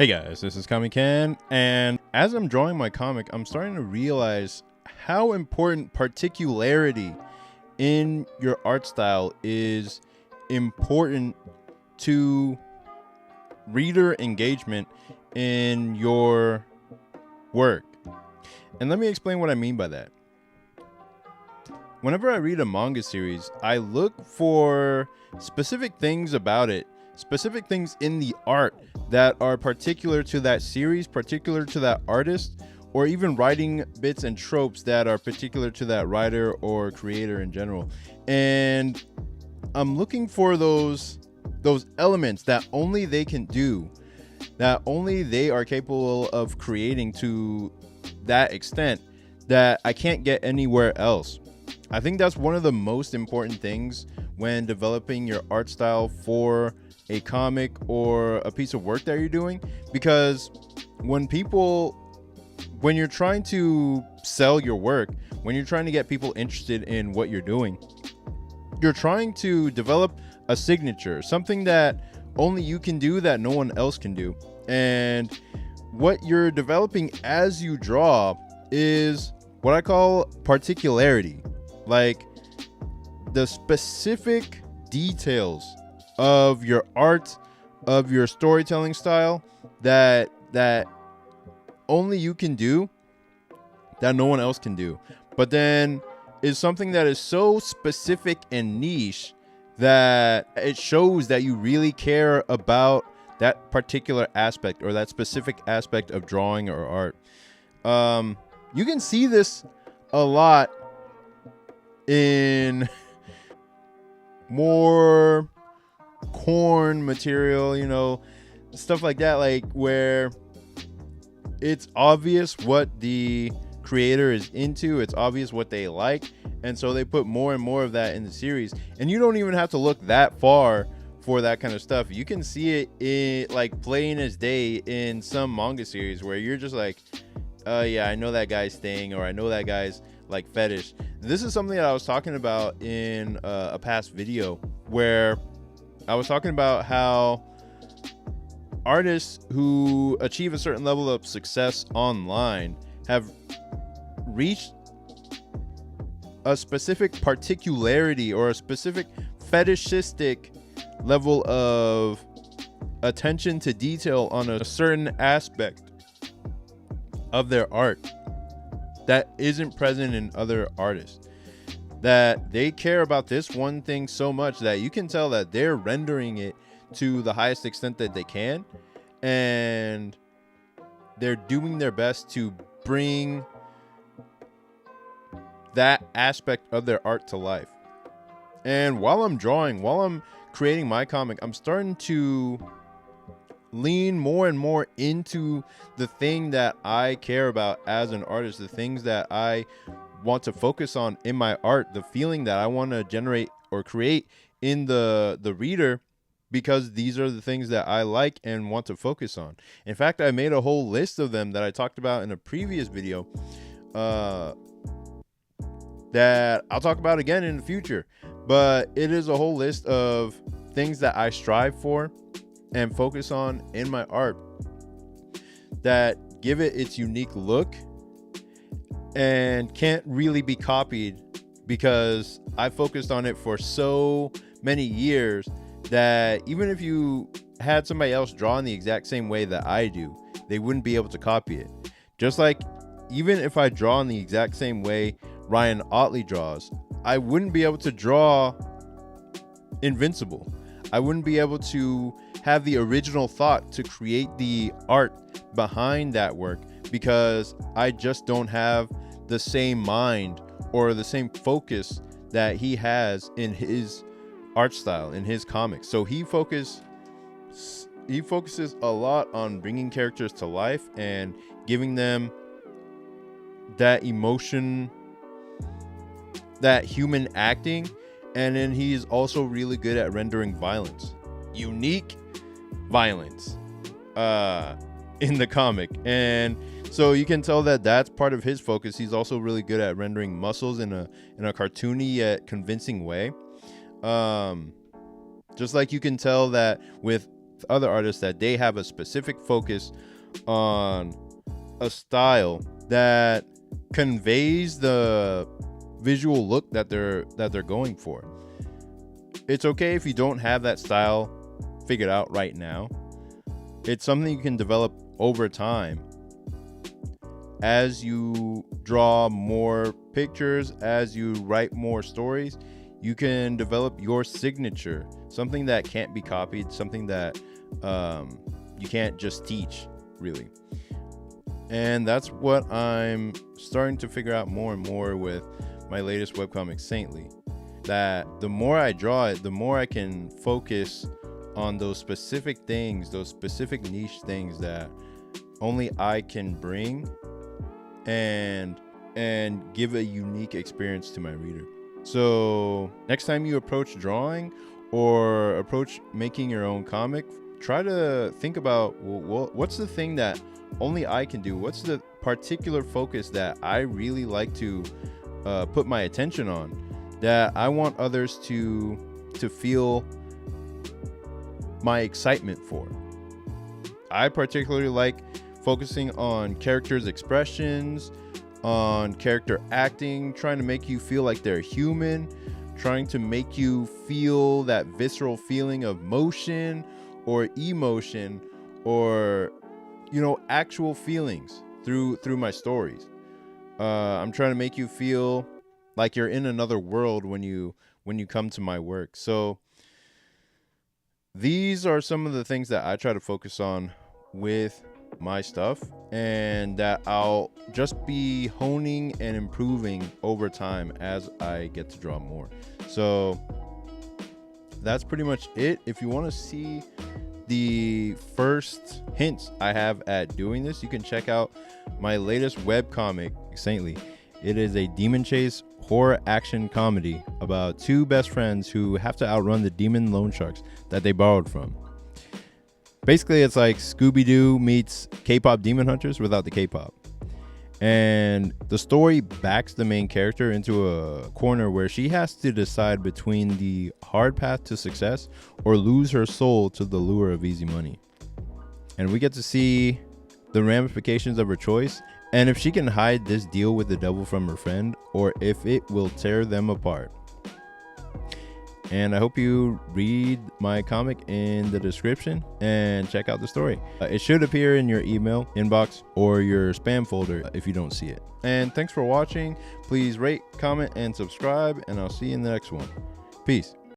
Hey guys, this is Comic Ken, and as I'm drawing my comic, I'm starting to realize how important particularity in your art style is important to reader engagement in your work. And let me explain what I mean by that. Whenever I read a manga series, I look for specific things about it, specific things in the art that are particular to that series, particular to that artist, or even writing bits and tropes that are particular to that writer or creator in general. And I'm looking for those elements that only they can do, that only they are capable of creating to that extent that I can't get anywhere else. I think that's one of the most important things when developing your art style for a comic or a piece of work that you're doing, because when you're trying to sell your work, when you're trying to get people interested in what you're doing, you're trying to develop a signature, something that only you can do that no one else can do. And what you're developing as you draw is what I call particularity, like the specific details of your art, of your storytelling style that only you can do, that no one else can do, but then is something that is so specific and niche that it shows that you really care about that particular aspect or that specific aspect of drawing or art. You can see this a lot in more corn material, stuff like that, like where it's obvious what the creator is into, it's obvious what they like, and so they put more and more of that in the series. And you don't even have to look that far for that kind of stuff. You can see it in like plain as day in some manga series where you're just like, yeah, I know that guy's thing, or I know that guy's like fetish. This is something that I was talking about in a past video where I was talking about how artists who achieve a certain level of success online have reached a specific particularity or a specific fetishistic level of attention to detail on a certain aspect of their art that isn't present in other artists. That they care about this one thing so much that you can tell that they're rendering it to the highest extent that they can, and they're doing their best to bring that aspect of their art to life. And while I'm creating my comic, I'm starting to lean more and more into the thing that I care about as an artist, the things that I want to focus on in my art, the feeling that I want to generate or create in the reader, because these are the things that I like and want to focus on. In fact, I made a whole list of them that I talked about in a previous video that I'll talk about again in the future. But it is a whole list of things that I strive for and focus on in my art that give it its unique look and can't really be copied, because I focused on it for so many years that even if you had somebody else draw in the exact same way that I do, they wouldn't be able to copy it. Just like even if I draw in the exact same way Ryan Otley draws, I wouldn't be able to draw Invincible. I wouldn't be able to have the original thought to create the art behind that work, because I just don't have the same mind or the same focus that he has in his art style, in his comics. So he focuses a lot on bringing characters to life and giving them that emotion, that human acting. And then he's also really good at rendering violence, unique violence in the comic. And so you can tell that that's part of his focus. He's also really good at rendering muscles in a cartoony yet convincing way. Just like you can tell that with other artists that they have a specific focus on a style that conveys the visual look that they're going for. It's okay if you don't have that style figured out right now. It's something you can develop over time. As you draw more pictures, as you write more stories, you can develop your signature, something that can't be copied, something that you can't just teach, really. And that's what I'm starting to figure out more and more with my latest webcomic, Saintly. That the more I draw it, the more I can focus on those specific things, those specific niche things that only I can bring and give a unique experience to my reader. So next time you approach drawing or approach making your own comic, try to think about, well, what's the thing that only I can do? What's the particular focus that I really like to put my attention on, that I want others to feel my excitement for? I particularly like focusing on characters' expressions, on character acting, trying to make you feel like they're human, trying to make you feel that visceral feeling of motion or emotion, or actual feelings through my stories. I'm trying to make you feel like you're in another world when you come to my work. So these are some of the things that I try to focus on with my stuff, and that I'll just be honing and improving over time as I get to draw more. So that's pretty much it. If you want to see the first hints I have at doing this, you can check out my latest webcomic, Saintly. It is a demon chase horror action comedy about two best friends who have to outrun the demon loan sharks that they borrowed from. Basically, it's like Scooby-Doo meets K-pop Demon Hunters without the K-pop. And the story backs the main character into a corner where she has to decide between the hard path to success or lose her soul to the lure of easy money. And we get to see the ramifications of her choice, and if she can hide this deal with the devil from her friend, or if it will tear them apart. And I hope you read my comic in the description and check out the story. It should appear in your email inbox or your spam folder if you don't see it. And thanks for watching. Please rate, comment, and subscribe, and I'll see you in the next one. Peace.